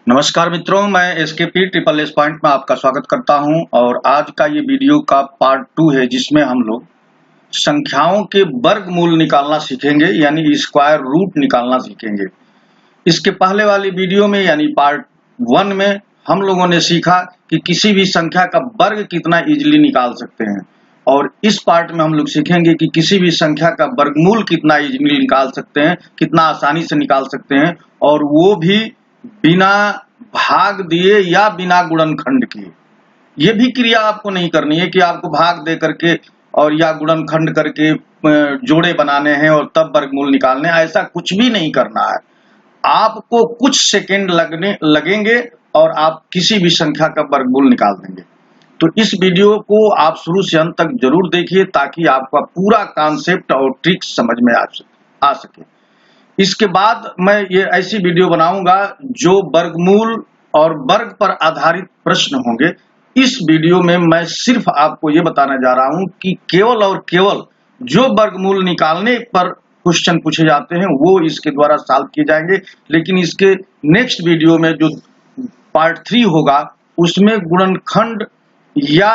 नमस्कार मित्रों, मैं एसकेपी ट्रिपल एस पॉइंट में आपका स्वागत करता हूं और आज का ये वीडियो का पार्ट 2 है जिसमें हम लोग संख्याओं के वर्गमूल निकालना सीखेंगे यानी स्क्वायर रूट निकालना सीखेंगे। इसके पहले वाली वीडियो में यानी पार्ट 1 में हम लोगों ने सीखा कि किसी भी संख्या का वर्ग कितना इजीली निकाल सकते हैं और इस पार्ट में हम लोग सीखेंगे कि किसी भी संख्या का वर्गमूल कितना इजीली निकाल सकते हैं, कितना आसानी से निकाल सकते हैं और वो भी बिना भाग दिए या बिना गुणनखंड किए। ये भी क्रिया आपको नहीं करनी है कि आपको भाग दे करके और या गुणनखंड करके जोड़े बनाने हैं और तब वर्गमूल निकालने, ऐसा कुछ भी नहीं करना है। आपको कुछ सेकंड लगेंगे और आप किसी भी संख्या का वर्गमूल निकाल देंगे। तो इस वीडियो को आप शुरू से अंत तक जरूर देखिए ताकि आपका पूरा कॉन्सेप्ट और ट्रिक्स समझ में आ सके। इसके बाद मैं ये ऐसी वीडियो बनाऊंगा जो वर्गमूल और वर्ग पर आधारित प्रश्न होंगे। इस वीडियो में मैं सिर्फ आपको ये बताने जा रहा हूं कि केवल और केवल जो वर्गमूल निकालने पर क्वेश्चन पूछे जाते हैं वो इसके द्वारा सॉल्व किए जाएंगे, लेकिन इसके नेक्स्ट वीडियो में जो पार्ट 3 होगा उसमें गुणनखंड या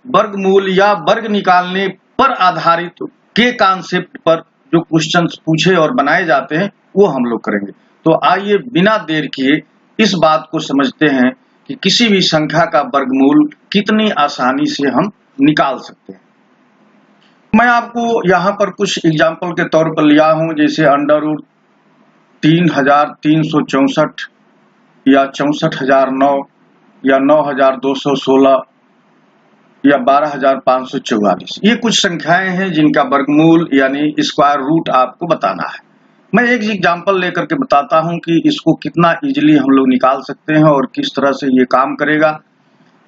वर्गमूल या वर्ग निकालने पर आधारित के कॉन्सेप्ट पर जो क्वेश्चंस पूछे और बनाए जाते हैं वो हम लोग करेंगे। तो आइए बिना देर किए इस बात को समझते हैं कि किसी भी संख्या का वर्गमूल कितनी आसानी से हम निकाल सकते हैं। मैं आपको यहाँ पर कुछ एग्जाम्पल के तौर पर लिया हूं, जैसे अंडर रूट 3364 या 64,009 या 9,216 या 12,544। ये कुछ संख्याएं हैं जिनका वर्गमूल यानी स्क्वायर रूट आपको बताना है। मैं एक एग्जांपल लेकर के बताता हूं कि इसको कितना इजीली हम लोग निकाल सकते हैं और किस तरह से ये काम करेगा।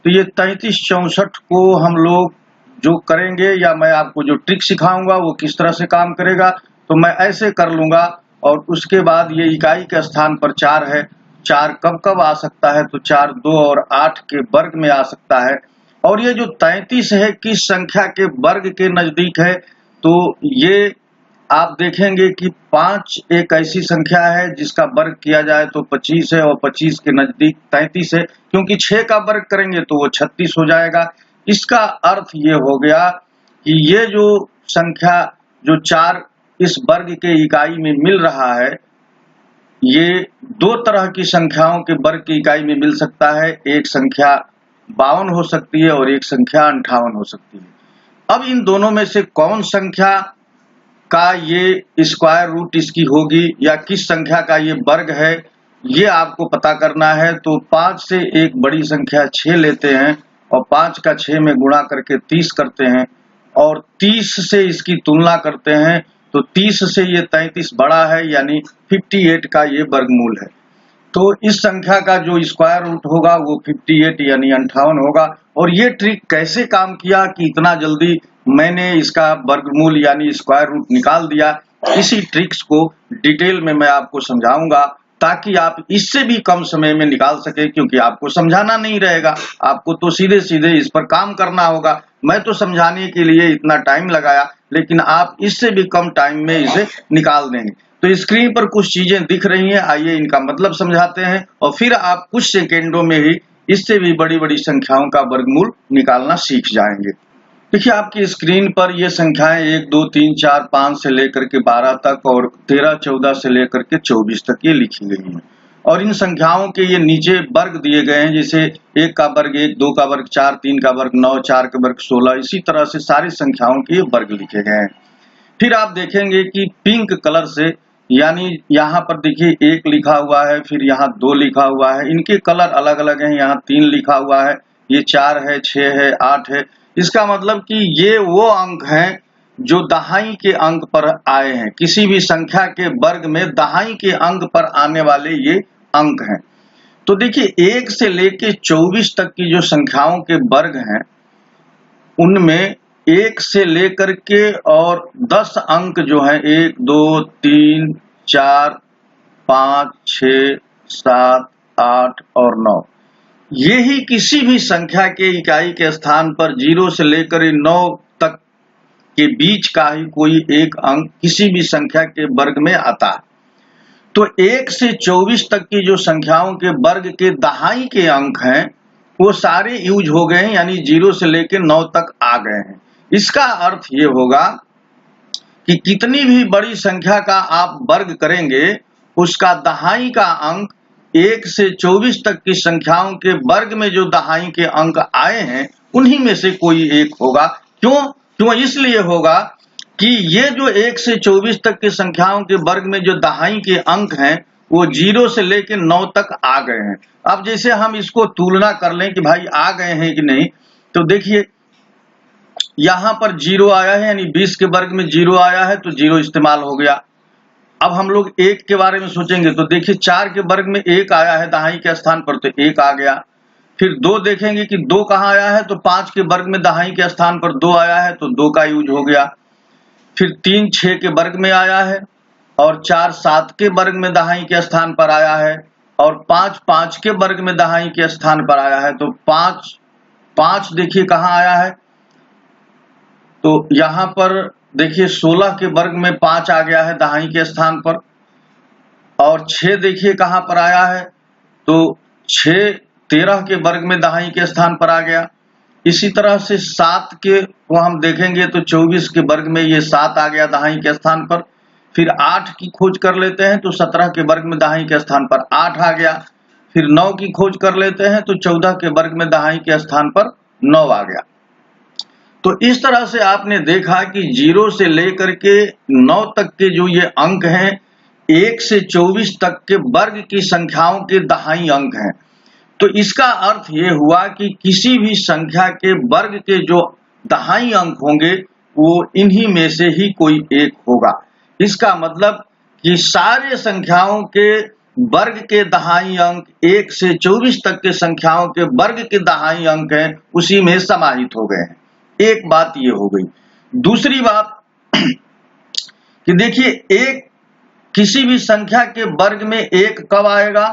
तो ये 3364 को हम लोग जो करेंगे या मैं आपको जो ट्रिक सिखाऊंगा वो किस तरह से काम करेगा, तो मैं ऐसे कर लूंगा और उसके बाद ये इकाई के स्थान पर 4 है। 4 कब कब आ सकता है, तो 4 2 और 8 के वर्ग में आ सकता है। और ये जो 33 है किस संख्या के वर्ग के नजदीक है, तो ये आप देखेंगे कि 5 एक ऐसी संख्या है जिसका वर्ग किया जाए तो 25 है और 25 के नजदीक 33 है, क्योंकि 6 का वर्ग करेंगे तो वो 36 हो जाएगा। इसका अर्थ ये हो गया कि ये जो संख्या जो 4 इस वर्ग के इकाई में मिल रहा है, ये दो तरह की संख्याओं के वर्ग की इकाई में मिल सकता है। एक संख्या 52 हो सकती है और एक संख्या 58 हो सकती है। अब इन दोनों में से कौन संख्या का ये स्क्वायर रूट इसकी होगी या किस संख्या का ये वर्ग है, ये आपको पता करना है। तो 5 से एक बड़ी संख्या 6 लेते हैं और 5 का 6 में गुणा करके 30 करते हैं और 30 से इसकी तुलना करते हैं, तो 30 से ये 33 बड़ा है यानी 58 का ये वर्गमूल है। तो इस संख्या का जो स्क्वायर रूट होगा वो 58 यानी 58 होगा। और ये ट्रिक कैसे काम किया कि इतना जल्दी मैंने इसका वर्गमूल यानी स्क्वायर रूट निकाल दिया, इसी ट्रिक्स को डिटेल में मैं आपको समझाऊंगा ताकि आप इससे भी कम समय में निकाल सके, क्योंकि आपको समझाना नहीं रहेगा, आपको तो सीधे सीधे इस पर काम करना होगा। मैं तो समझाने के लिए इतना टाइम लगाया, लेकिन आप इससे भी कम टाइम में इसे निकाल देंगे। तो स्क्रीन पर कुछ चीजें दिख रही हैं, आइए इनका मतलब समझाते हैं और फिर आप कुछ सेकेंडों में ही इससे भी बड़ी बड़ी संख्याओं का वर्गमूल निकालना सीख जाएंगे। देखिए आपकी स्क्रीन पर ये संख्याएं 1 2 3 4 5 से लेकर के 12 तक और 13 14 से लेकर के 24 तक ये लिखी गई हैं। और इन संख्याओं के ये नीचे वर्ग दिए गए हैं, जैसे 1 का वर्ग 1, 2 का वर्ग 4, 3 का वर्ग 9, 4 का वर्ग 16, इसी तरह से सारी संख्याओं के वर्ग लिखे गए हैं। फिर आप देखेंगे कि पिंक कलर से, यानी यहाँ पर देखिए 1 लिखा हुआ है, फिर यहाँ 2 लिखा हुआ है, इनके कलर अलग अलग हैं। यहाँ 3 लिखा हुआ है, ये 4 है, 6 है, 8 है। इसका मतलब कि ये वो अंक हैं जो दहाई के अंक पर आए हैं। किसी भी संख्या के वर्ग में दहाई के अंक पर आने वाले ये अंक हैं। तो देखिए 1 से लेके 24 तक की जो संख्याओं के वर्ग हैं उनमें 1 से लेकर के और 10 अंक जो हैं 1 2 3 4 5 6 7 8 और 9, ये ही किसी भी संख्या के इकाई के स्थान पर 0 से लेकर 9 तक के बीच का ही कोई एक अंक किसी भी संख्या के वर्ग में आता है। तो 1 से 24 तक की जो संख्याओं के वर्ग के दहाई के अंक हैं वो सारे यूज हो गए हैं, यानी 0 से लेकर 9 तक आ गए हैं। इसका अर्थ ये होगा कि कितनी भी बड़ी संख्या का आप वर्ग करेंगे उसका दहाई का अंक 1 से 24 तक की संख्याओं के वर्ग में जो दहाई के अंक आए हैं उन्हीं में से कोई एक होगा। क्यों? इसलिए होगा कि ये जो 1 से 24 तक की संख्याओं के वर्ग में जो दहाई के अंक हैं वो 0 से लेकर 9 तक आ गए हैं। अब जैसे हम इसको तुलना कर लें कि भाई आ गए हैं कि नहीं, तो देखिए यहां पर 0 आया है, यानी 20 के वर्ग में 0 आया है तो 0 इस्तेमाल हो गया। अब हम लोग 1 के बारे में सोचेंगे तो देखिए 4 के वर्ग में 1 आया है दहाई के स्थान पर तो 1 आ गया। फिर 2 देखेंगे कि 2 कहां आया है तो 5 के वर्ग में दहाई के स्थान पर 2 आया है तो 2 का यूज हो गया। फिर 3 6 के वर्ग में आया है और 4 7 के वर्ग में दहाई के स्थान पर आया है और 5 5 के वर्ग में दहाई के स्थान पर आया है तो 5 देखिए कहां आया है, तो यहां पर देखिए 16 के वर्ग में 5 आ गया है दहाई के स्थान पर और 6 देखिए कहां पर आया है तो 6 13 के वर्ग में दहाई के स्थान पर आ गया। इसी तरह से 7 के को हम देखेंगे तो 24 के वर्ग में ये 7 आ गया दहाई के स्थान पर। फिर 8 की खोज कर लेते हैं तो 17 के वर्ग में दहाई के स्थान पर 8 आ गया। फिर 9 की खोज कर लेते हैं तो 14 के वर्ग में दहाई के स्थान पर 9 आ गया। तो इस तरह से आपने देखा कि 0 से लेकर के 9 तक के जो ये अंक हैं 1 से 24 तक के वर्ग की संख्याओं के दहाई अंक हैं। तो इसका अर्थ ये हुआ कि किसी भी संख्या के वर्ग के जो दहाई अंक होंगे वो इन्हीं में से ही कोई एक होगा। इसका मतलब कि सारे संख्याओं के वर्ग के दहाई अंक 1 से 24 तक के संख्याओं के वर्ग के दहाई अंक हैं उसी में समाहित हो गए हैं। एक बात ये हो गई। दूसरी बात कि देखिए एक किसी भी संख्या के वर्ग में 1 कब आएगा,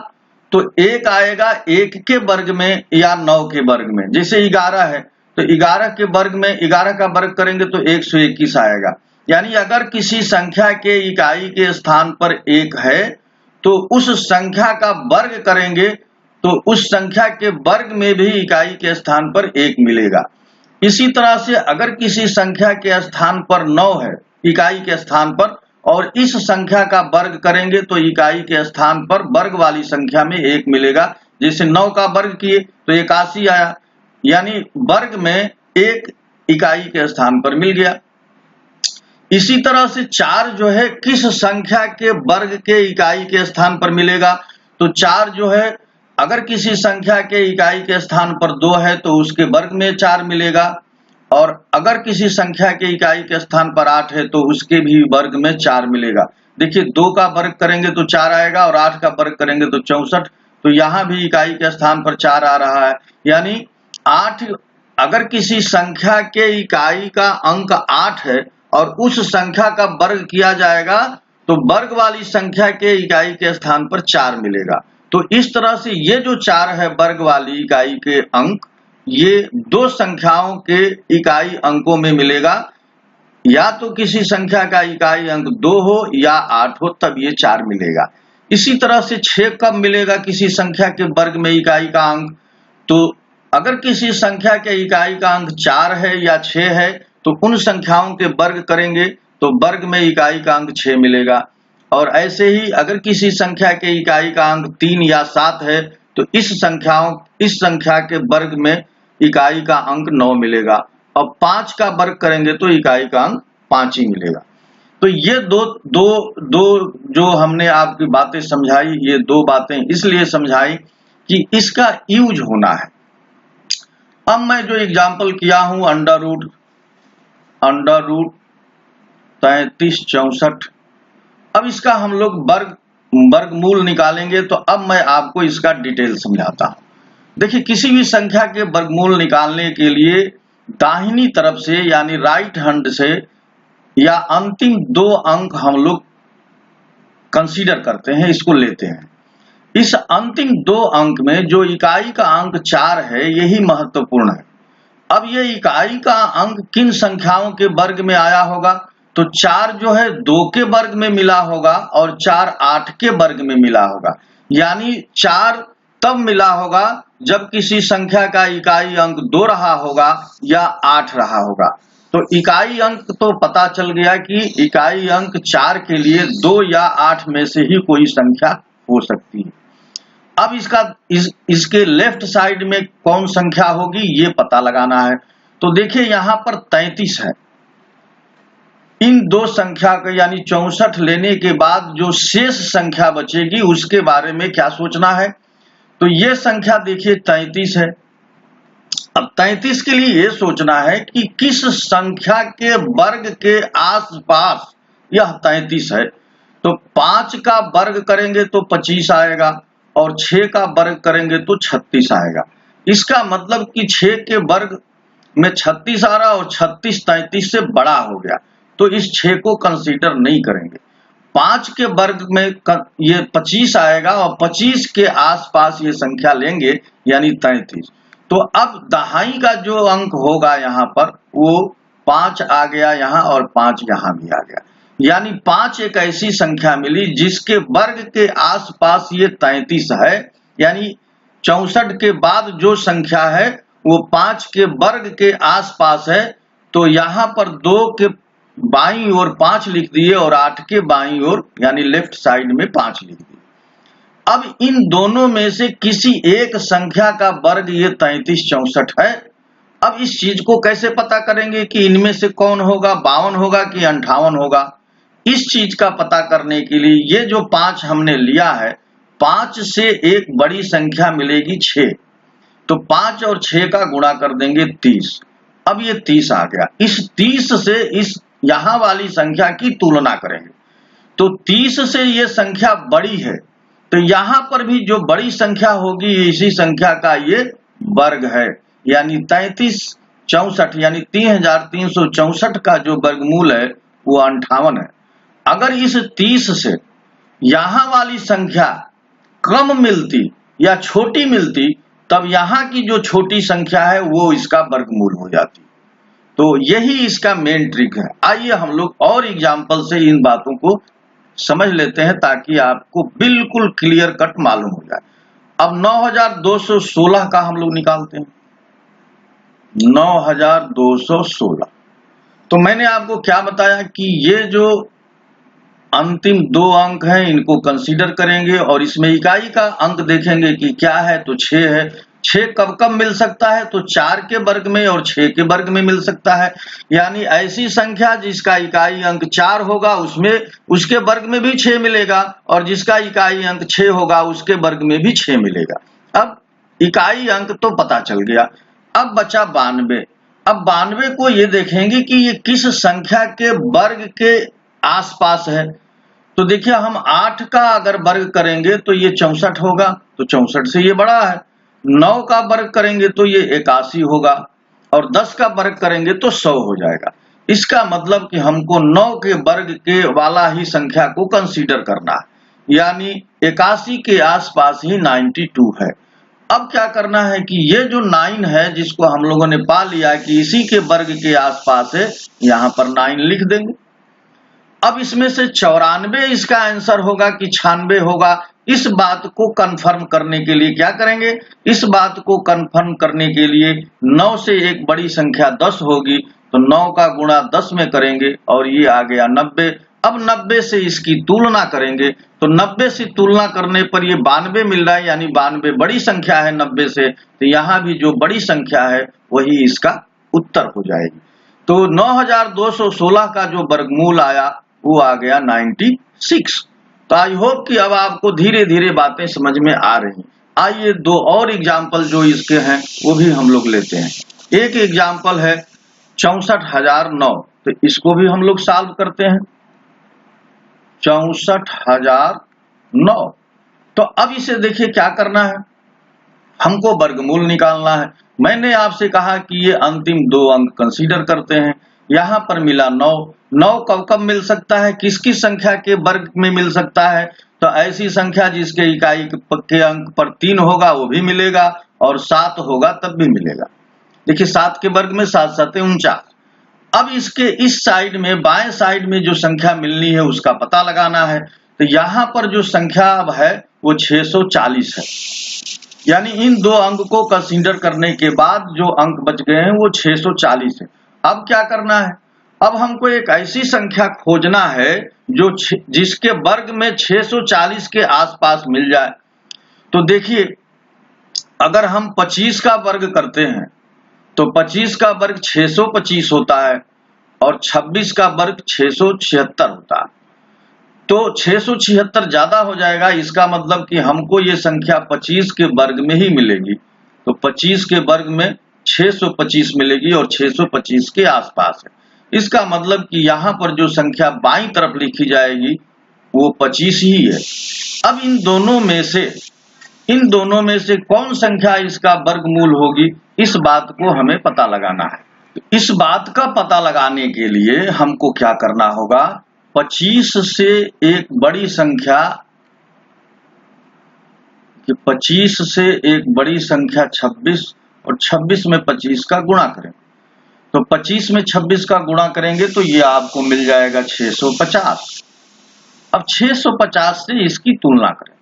तो 1 आएगा 1 के वर्ग में या 9 के वर्ग में। जैसे 11 है तो 11 के वर्ग में 11 का वर्ग करेंगे तो 121 आएगा। यानी अगर किसी संख्या के इकाई के स्थान पर 1 है तो उस संख्या का वर्ग करेंगे तो उस संख्या के वर्ग में भी इकाई के स्थान पर 1 मिलेगा। इसी तरह से अगर किसी संख्या के स्थान पर 9 है इकाई के स्थान पर और इस संख्या का वर्ग करेंगे तो इकाई के स्थान पर वर्ग वाली संख्या में 1 मिलेगा। जैसे 9 का वर्ग किए तो 81 आया, यानी वर्ग में 1 इकाई के स्थान पर मिल गया। इसी तरह से 4 जो है किस संख्या के वर्ग के इकाई के स्थान पर मिलेगा, तो 4 जो है अगर किसी संख्या के इकाई के स्थान पर 2 है तो उसके वर्ग में 4 मिलेगा और अगर किसी संख्या के इकाई के स्थान पर 8 है तो उसके भी वर्ग में 4 मिलेगा। देखिए 2 का वर्ग करेंगे तो 4 आएगा और 8 का वर्ग करेंगे तो 64, तो यहाँ भी इकाई के स्थान पर 4 आ रहा है। यानी 8 अगर किसी संख्या के इकाई का अंक 8 है और उस संख्या का वर्ग किया जाएगा तो वर्ग वाली संख्या के इकाई के स्थान पर 4 मिलेगा। तो इस तरह से ये जो 4 है वर्ग वाली इकाई के अंक, ये 2 संख्याओं के इकाई अंकों में मिलेगा। या तो किसी संख्या का इकाई अंक 2 हो या 8 हो तब ये 4 मिलेगा। इसी तरह से 6 कब मिलेगा किसी संख्या के वर्ग में इकाई का अंक, तो अगर किसी संख्या के इकाई का अंक 4 है या 6 है तो उन संख्याओं के वर्ग करेंगे तो वर्ग में इकाई का अंक 6 मिलेगा। और ऐसे ही अगर किसी संख्या के इकाई का अंक 3 या 7 है तो इस संख्या के वर्ग में इकाई का अंक 9 मिलेगा। अब 5 का वर्ग करेंगे तो इकाई का अंक 5 ही मिलेगा। तो ये दो जो हमने आपकी बातें समझाई, ये 2 बातें इसलिए समझाई कि इसका यूज होना है। अब मैं जो एग्जाम्पल किया हूं अंडर रूट 33 64, अब इसका हम लोग वर्गमूल निकालेंगे। तो अब मैं आपको इसका डिटेल समझाता हूं। देखिए किसी भी संख्या के वर्गमूल निकालने के लिए दाहिनी तरफ से यानी राइट हैंड से या अंतिम 2 अंक हम लोग कंसीडर करते हैं, इसको लेते हैं। इस अंतिम 2 अंक में जो इकाई का अंक 4 है यही महत्वपूर्ण है। अब ये इकाई का अंक किन संख्याओं के वर्ग में आया होगा, तो तो 4 जो है 2 के वर्ग में मिला होगा और 4 8 के वर्ग में मिला होगा। यानी 4 तब मिला होगा जब किसी संख्या का इकाई अंक 2 रहा होगा या 8 रहा होगा। तो इकाई अंक तो पता चल गया कि इकाई अंक 4 के लिए 2 या 8 में से ही कोई संख्या हो सकती है। अब इसके लेफ्ट साइड में कौन संख्या होगी ये पता लगाना है। तो देखिए यहाँ पर 33 है। इन दो संख्या का यानी 64 लेने के बाद जो शेष संख्या बचेगी उसके बारे में क्या सोचना है। तो ये संख्या देखिए 33 है। अब 33 के लिए ये सोचना है कि किस संख्या के वर्ग के आसपास यह 33 है। तो 5 का वर्ग करेंगे तो 25 आएगा और 6 का वर्ग करेंगे तो 36 आएगा। इसका मतलब कि 6 के वर्ग में 36 आ रहा और 36 33 से बड़ा हो गया, तो इस 6 को कंसीडर नहीं करेंगे। 5 के वर्ग में ये 25 आएगा और 25 के आसपास ये संख्या लेंगे यानी 33। तो अब दहाई का जो अंक होगा यहाँ पर वो 5 आ गया यहाँ और 5 यहाँ भी आ गया। यानी 5 एक ऐसी संख्या मिली जिसके वर्ग के आसपास ये 33 है। यानी 64 के बाद जो संख्या है वो 5 के वर्ग के आसपास है। तो यहाँ पर 2 के बाईं ओर 5 लिख दिए और 8 के बाईं ओर यानी लेफ्ट साइड में 5 लिख दिए। अब इन दोनों में से किसी एक संख्या का वर्ग ये 33 64 है। अब इस चीज को कैसे पता करेंगे कि इनमें से कौन होगा, 52 होगा कि 58 होगा। इस चीज का पता करने के लिए ये जो 5 हमने लिया है, 5 से एक बड़ी संख्या मिलेगी 6। तो 5 और 6 का गुणा कर देंगे 30। अब ये 30 आ गया। इस 30 से इस यहां वाली संख्या की तुलना करेंगे तो 30 से ये संख्या बड़ी है, तो यहां पर भी जो बड़ी संख्या होगी इसी संख्या का ये वर्ग है। यानी 33 64 यानी 3364 का जो वर्गमूल है वो 58 है। अगर इस 30 से यहां वाली संख्या कम मिलती या छोटी मिलती तब यहां की जो छोटी संख्या है वो इसका वर्गमूल हो जाती। तो यही इसका मेन ट्रिक है। आइए हम लोग और एग्जाम्पल से इन बातों को समझ लेते हैं ताकि आपको बिल्कुल क्लियर कट मालूम हो जाए। अब 9216 का हम लोग निकालते हैं। 9216। तो मैंने आपको क्या बताया कि ये जो अंतिम 2 अंक हैं इनको कंसीडर करेंगे और इसमें इकाई का अंक देखेंगे कि क्या है। तो 6 है। 6 कब कब मिल सकता है, तो 4 के वर्ग में और 6 के वर्ग में मिल सकता है। यानी ऐसी संख्या जिसका इकाई अंक 4 होगा उसमें उसके वर्ग में भी 6 मिलेगा और जिसका इकाई अंक 6 होगा उसके वर्ग में भी 6 मिलेगा। अब इकाई अंक तो पता चल गया। अब बचा 92। अब 92 को ये देखेंगे कि ये किस संख्या के वर्ग के आसपास है। तो देखिए हम 8 का अगर वर्ग करेंगे तो ये 64 होगा, तो 64 से ये बड़ा है। 9 का वर्ग करेंगे तो ये 81 होगा और 10 का वर्ग करेंगे तो 100 हो जाएगा। इसका मतलब कि हमको 9 के वर्ग के वाला ही संख्या को कंसीडर करना है। यानी 81 के आसपास ही 92 है। अब क्या करना है कि ये जो 9 है जिसको हम लोगों ने पा लिया कि इसी के वर्ग के आसपास है, यहाँ पर 9 लिख देंगे। अब इसमें से 94 इसका आंसर होगा कि 96 होगा। इस बात को कंफर्म करने के लिए क्या करेंगे, इस बात को कंफर्म करने के लिए 9 से एक बड़ी संख्या 10 होगी तो 9 का गुणा 10 में करेंगे और ये आ गया 90। अब 90 से इसकी तुलना करेंगे तो 90 से तुलना करने पर ये 92 मिल रहा है। यानी 92 बड़ी संख्या है 90 से, तो यहाँ भी जो बड़ी संख्या है वही इसका उत्तर हो जाएगी। तो 9216 का जो वर्गमूल आया वो आ गया 96। तो आई होप कि अब आपको धीरे धीरे बातें समझ में आ रही। आइए 2 और एग्जाम्पल जो इसके हैं वो भी हम लोग लेते हैं। एक एग्जाम्पल है 64009। तो इसको भी हम लोग सॉल्व करते हैं। 64009। तो अब इसे देखिए क्या करना है, हमको वर्गमूल निकालना है। मैंने आपसे कहा कि ये अंतिम 2 अंक कंसीडर करते हैं। यहाँ पर मिला 9। 9 कब कब मिल सकता है, किस किस संख्या के वर्ग में मिल सकता है, तो ऐसी संख्या जिसके इकाई के अंक पर 3 होगा वो भी मिलेगा और 7 होगा तब भी मिलेगा। देखिए 7 के वर्ग में 7 7 49। अब इसके इस साइड में, बाएं साइड में जो संख्या मिलनी है उसका पता लगाना है। तो यहाँ पर जो संख्या अब है वो 640 है, यानी इन दो अंक को कंसीडर करने के बाद जो अंक बच गए हैं वो 640 है। अब क्या करना है, अब हमको एक ऐसी संख्या खोजना है जो जिसके वर्ग में 640 के आसपास मिल जाए। तो देखिए, अगर हम 25 का वर्ग करते हैं तो 25 का वर्ग 625 होता है और 26 का वर्ग 676 होता है। तो 676 ज्यादा हो जाएगा, इसका मतलब कि हमको ये संख्या 25 के वर्ग में ही मिलेगी। तो 25 के वर्ग में 625 मिलेगी और 625 के आसपास है। इसका मतलब कि यहाँ पर जो संख्या बाईं तरफ लिखी जाएगी वो 25 ही है। अब इन दोनों में से कौन संख्या इसका वर्गमूल होगी, इस बात को हमें पता लगाना है। इस बात का पता लगाने के लिए हमको क्या करना होगा, 25 से एक बड़ी संख्या, 25 से एक बड़ी संख्या 26 और 26 में 25 का गुणा करें। तो 25 में 26 का गुणा करेंगे तो ये आपको मिल जाएगा 650। अब 650 से इसकी तुलना करें,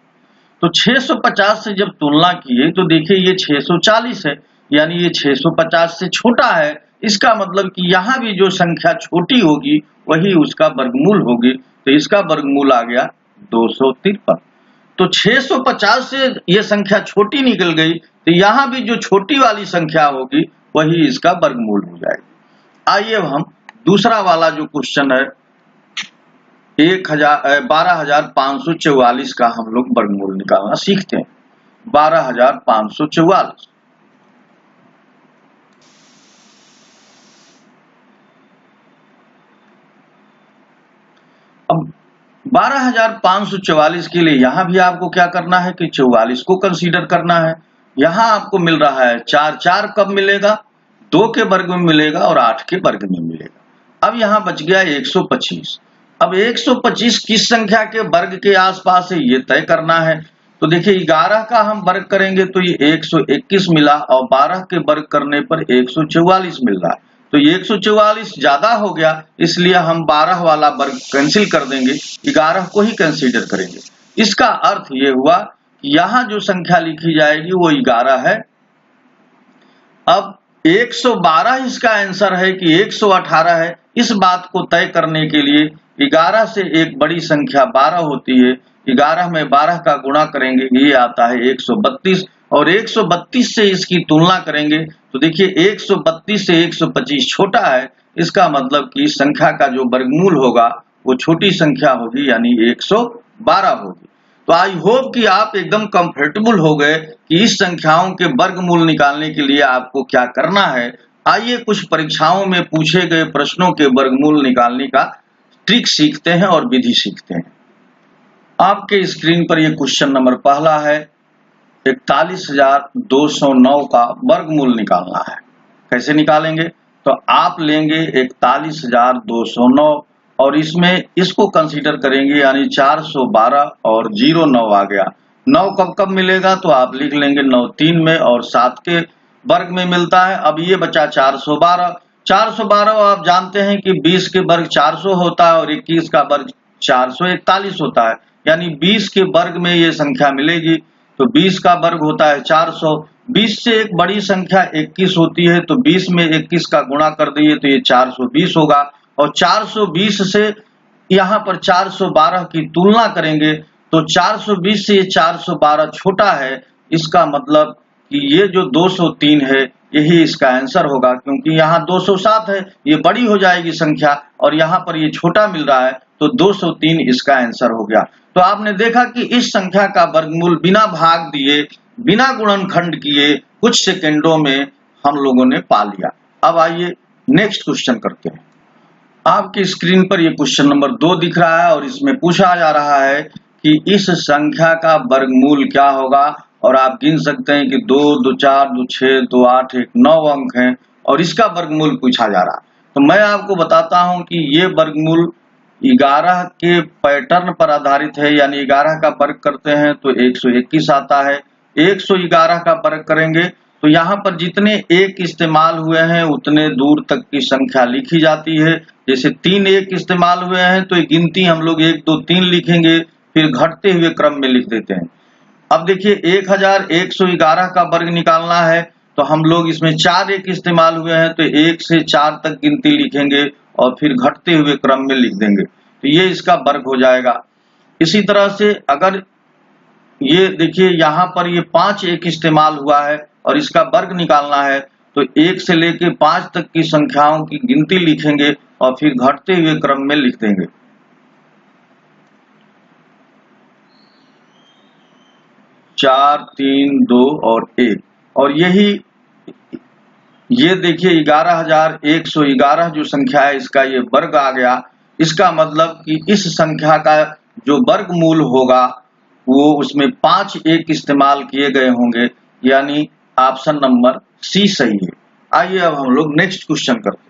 तो 650 से जब तुलना किए तो देखिए ये 640 है, यानी ये 650 से छोटा है। इसका मतलब कि यहाँ भी जो संख्या छोटी होगी वही उसका वर्गमूल होगी। तो इसका वर्गमूल आ गया 253। तो 650 से ये संख्या छोटी निकल गई, तो यहाँ भी जो छोटी वाली संख्या होगी वही इसका वर्गमूल हो जाएगी। आइए अब हम दूसरा वाला जो क्वेश्चन है 12,544 का हम लोग वर्गमूल निकालना सीखते हैं। 12,544। अब 12,544 के लिए यहां भी आपको क्या करना है कि 44 को कंसीडर करना है। यहां आपको मिल रहा है 4 कब मिलेगा, 2 के वर्ग में मिलेगा और 8 के वर्ग में मिलेगा। अब यहां बच गया 125। अब 125 किस संख्या के वर्ग के आसपास है ये तय करना है। तो देखिए 11 का हम वर्ग करेंगे तो ये 121 मिला और 12 के वर्ग करने पर 144 मिल रहा है। तो ये 144 ज्यादा हो गया, इसलिए हम 12 वाला वर्ग कैंसिल कर देंगे, 11 को ही कंसीडर करेंगे। इसका अर्थ ये हुआ कि यहाँ जो संख्या लिखी जाएगी वो 11 है। अब 112 इसका आंसर है कि 118 है। इस बात को तय करने के लिए 11 से एक बड़ी संख्या 12 होती है, 11 में 12 का गुणा करेंगे ये आता है 132 और 132 से इसकी तुलना करेंगे तो देखिए 132 से 125 छोटा है। इसका मतलब कि इस संख्या का जो वर्गमूल होगा वो छोटी संख्या होगी, यानी 112 होगी। तो आई होप कि आप एकदम कंफर्टेबल हो गए कि इस संख्याओं के वर्गमूल निकालने के लिए आपको क्या करना है। आइए कुछ परीक्षाओं में पूछे गए प्रश्नों के वर्गमूल निकालने का ट्रिक सीखते हैं और विधि सीखते हैं। आपके स्क्रीन पर ये क्वेश्चन नंबर पहला है, 41,209 का वर्गमूल निकालना है। कैसे निकालेंगे, तो आप लेंगे 41,209 और इसमें इसको कंसीडर करेंगे, यानी 412 और 09 आ गया। 9 कब कब मिलेगा, तो आप लिख लेंगे 9 3 में और 7 के वर्ग में मिलता है। अब ये बचा 412। 412 आप जानते हैं कि 20 के वर्ग 400 होता है और 21 का वर्ग 441 होता है, यानी 20 के वर्ग में ये संख्या मिलेगी। तो 20 का वर्ग होता है 400। 20 से एक बड़ी संख्या 21 होती है, तो 20 में 21 का गुणा कर दिए तो ये 420 होगा। और 420 से यहाँ पर 412 की तुलना करेंगे तो 420 से 412 छोटा है। इसका मतलब कि ये जो 203 है यही इसका आंसर होगा, क्योंकि यहाँ 207 है, ये बड़ी हो जाएगी संख्या और यहाँ पर ये छोटा मिल रहा है, तो 203 इसका आंसर हो गया। तो आपने देखा कि इस संख्या का वर्गमूल बिना भाग दिए, बिना गुणनखंड किए कुछ सेकेंडों में हम लोगों ने पा लिया। अब आइए नेक्स्ट क्वेश्चन करते हैं। आपकी स्क्रीन पर ये क्वेश्चन नंबर 2 दिख रहा है और इसमें पूछा जा रहा है कि इस संख्या का वर्गमूल क्या होगा। और आप गिन सकते हैं कि 2, 2, 4, 2, 6, 2, 8, 1, 9 अंक हैं और इसका वर्गमूल पूछा जा रहा है। तो मैं आपको बताता हूं कि ये वर्गमूल 11 के पैटर्न पर आधारित है, यानी 11 का वर्ग करते हैं तो 121 आता है। 111 का वर्ग करेंगे तो यहाँ पर जितने एक इस्तेमाल हुए हैं उतने दूर तक की संख्या लिखी जाती है। जैसे 3 एक इस्तेमाल हुए हैं तो गिनती हम लोग 1 2 3 लिखेंगे, फिर घटते हुए क्रम में लिख देते हैं। अब देखिए 1111 का वर्ग निकालना है तो हम लोग इसमें 4 एक इस्तेमाल हुए हैं तो 1 से 4 तक गिनती लिखेंगे और फिर घटते हुए क्रम में लिख देंगे, तो ये इसका वर्ग हो जाएगा। इसी तरह से अगर ये देखिए यहाँ पर ये 5 एक इस्तेमाल हुआ है और इसका वर्ग निकालना है तो 1 से लेके 5 तक की संख्याओं की गिनती लिखेंगे और फिर घटते हुए क्रम में लिख देंगे। चार, 3, 2 और 1, और यही ये देखिए 11,111 जो संख्या है इसका ये वर्ग आ गया। इसका मतलब कि इस संख्या का जो वर्गमूल होगा वो उसमें 5 एक इस्तेमाल किए गए होंगे, यानी ऑप्शन नंबर सी सही है। आइए अब हम लोग नेक्स्ट क्वेश्चन करते हैं।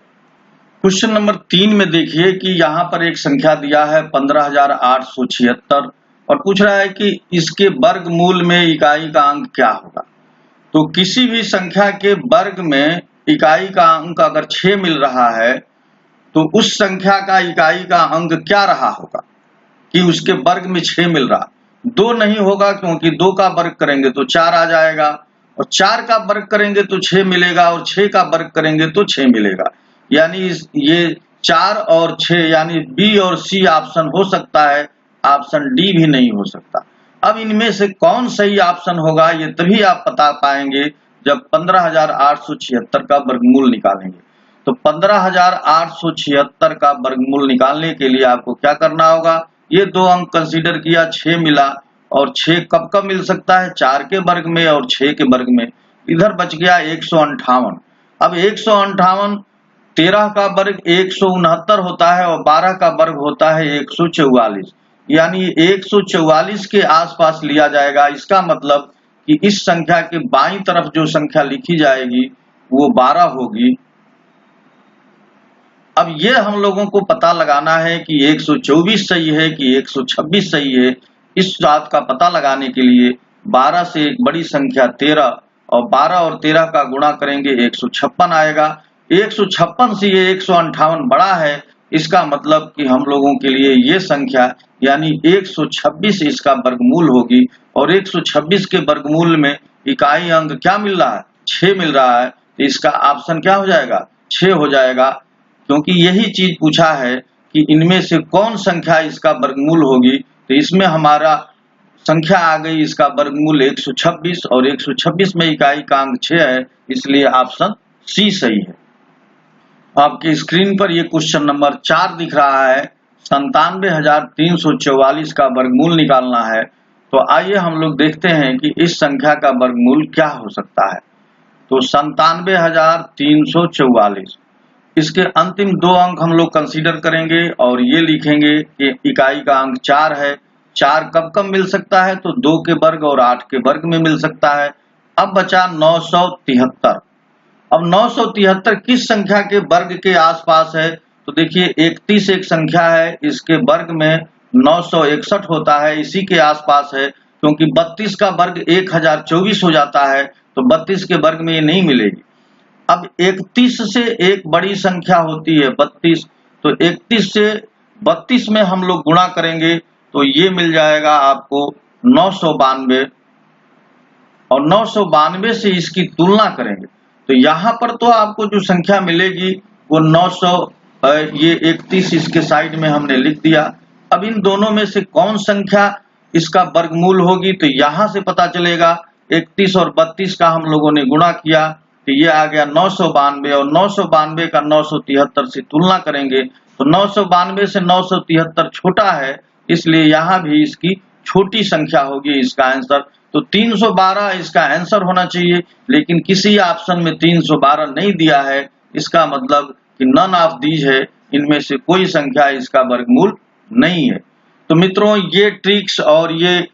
क्वेश्चन नंबर 3 में देखिए कि यहाँ पर एक संख्या दिया है 15,876 और पूछ रहा है कि इसके वर्गमूल में इकाई का अंक क्या होगा। तो किसी भी संख्या के वर्ग में इकाई का अंक अगर 6 मिल रहा है तो उस संख्या का इकाई का अंक क्या रहा होगा कि उसके वर्ग में 6 मिल रहा। 2 नहीं होगा क्योंकि 2 का वर्ग करेंगे तो 4 आ जाएगा, और 4 का वर्ग करेंगे तो 6 मिलेगा, और 6 का वर्ग करेंगे तो 6 मिलेगा। यानी ये 4 और 6 यानी बी और सी ऑप्शन हो सकता है, ऑप्शन डी भी नहीं हो सकता। अब इनमें से कौन सही ऑप्शन होगा ये तभी आप बता पाएंगे जब 15,876 का वर्गमूल निकालेंगे। तो 15,876 का वर्गमूल निकालने के लिए आपको क्या करना होगा, ये 2 अंक कंसीडर किया, 6 मिला, और 6 कब कब मिल सकता है, 4 के वर्ग में और 6 के वर्ग में। इधर बच गया 158। अब 158 13 का वर्ग 169 होता है और 12 का वर्ग होता है 144, यानी 144 के आसपास लिया जाएगा। इसका मतलब कि इस संख्या के बाईं तरफ जो संख्या लिखी जाएगी वो 12 होगी। अब ये हम लोगों को पता लगाना है कि 124 सही है कि 126 सही है। इस बात का पता लगाने के लिए 12 से एक बड़ी संख्या 13 और 12 और 13 का गुणा करेंगे 156 आएगा। 156 से ये 158 बड़ा है, इसका मतलब कि हम लोगों के लिए ये संख्या यानी 126 इसका वर्गमूल होगी, और 126 के वर्गमूल में इकाई अंक क्या मिल रहा है, 6 मिल रहा है। तो इसका ऑप्शन क्या हो जाएगा, 6 हो जाएगा, क्योंकि यही चीज पूछा है कि इनमें से कौन संख्या इसका वर्गमूल होगी। तो इसमें हमारा संख्या आ गई इसका वर्गमूल 126 और 126 में इकाई का अंक 6 है, इसलिए ऑप्शन सी सही है। आपकी स्क्रीन पर ये क्वेश्चन नंबर 4 दिख रहा है, 97,344 का वर्गमूल निकालना है। तो आइए हम लोग देखते हैं कि इस संख्या का वर्गमूल क्या हो सकता है। तो 97,344, इसके अंतिम 2 अंक हम लोग कंसीडर करेंगे और ये लिखेंगे कि इकाई का अंक 4 है। 4 कब कब मिल सकता है, तो 2 के वर्ग और 8 के वर्ग में मिल सकता है। अब बचा 973। अब 973 किस संख्या के वर्ग के आसपास है, तो देखिए 31 एक संख्या है, इसके वर्ग में 961 होता है, इसी के आसपास है, क्योंकि 32 का वर्ग 1024 हो जाता है, तो 32 के वर्ग में ये नहीं मिलेगी। अब 31 से एक बड़ी संख्या होती है 32, तो 31 से 32 में हम लोग गुणा करेंगे तो ये मिल जाएगा आपको 992, और 992 से इसकी तुलना करेंगे तो यहाँ पर तो आपको जो संख्या मिलेगी वो 900, ये 31 इसके साइड में हमने लिख दिया। अब इन दोनों में से कौन संख्या इसका वर्गमूल होगी, तो यहाँ से पता चलेगा 31 और 32 का हम लोगों ने गुणा किया तो ये आ गया 992, और 992 का 973 से तुलना करेंगे तो 992 से 973 छोटा है, इसलिए यहाँ भी इसकी छोटी संख्या होगी इसका आंसर। तो 312 इसका आंसर होना चाहिए, लेकिन किसी ऑप्शन में 312 नहीं दिया है, इसका मतलब कि नन ऑफ दीज है, इनमें से कोई संख्या इसका वर्गमूल नहीं है। तो मित्रों ये ट्रिक्स और ये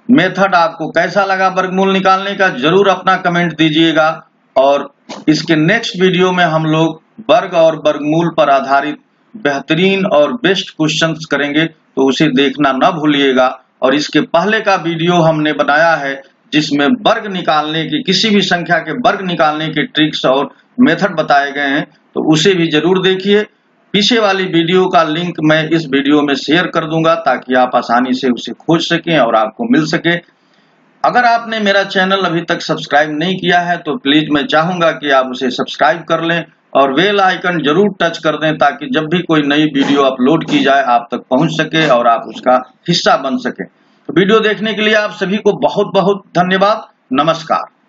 मेथड आपको कैसा लगा वर्गमूल निकालने का, जरूर अपना कमेंट दीजिएगा, और इसके नेक्स्ट वीडियो में हम लोग वर्ग और वर्गमूल पर आधारित बेहतरीन और बेस्ट क्वेश्चंस करेंगे, तो उसे देखना न भूलिएगा। और इसके पहले का वीडियो हमने बनाया है जिसमें वर्ग निकालने की, किसी भी संख्या के वर्ग निकालने के ट्रिक्स और मेथड बताए गए हैं, तो उसे भी जरूर देखिए। पीछे वाली वीडियो का लिंक मैं इस वीडियो में शेयर कर दूंगा ताकि आप आसानी से उसे खोज सकें और आपको मिल सके। अगर आपने मेरा चैनल अभी तक सब्सक्राइब नहीं किया है तो प्लीज मैं चाहूंगा कि आप उसे सब्सक्राइब कर लें और बेल आइकन जरूर टच कर दें ताकि जब भी कोई नई वीडियो अपलोड की जाए आप तक पहुंच सके और आप उसका हिस्सा बन सके। तो वीडियो देखने के लिए आप सभी को बहुत बहुत धन्यवाद। नमस्कार।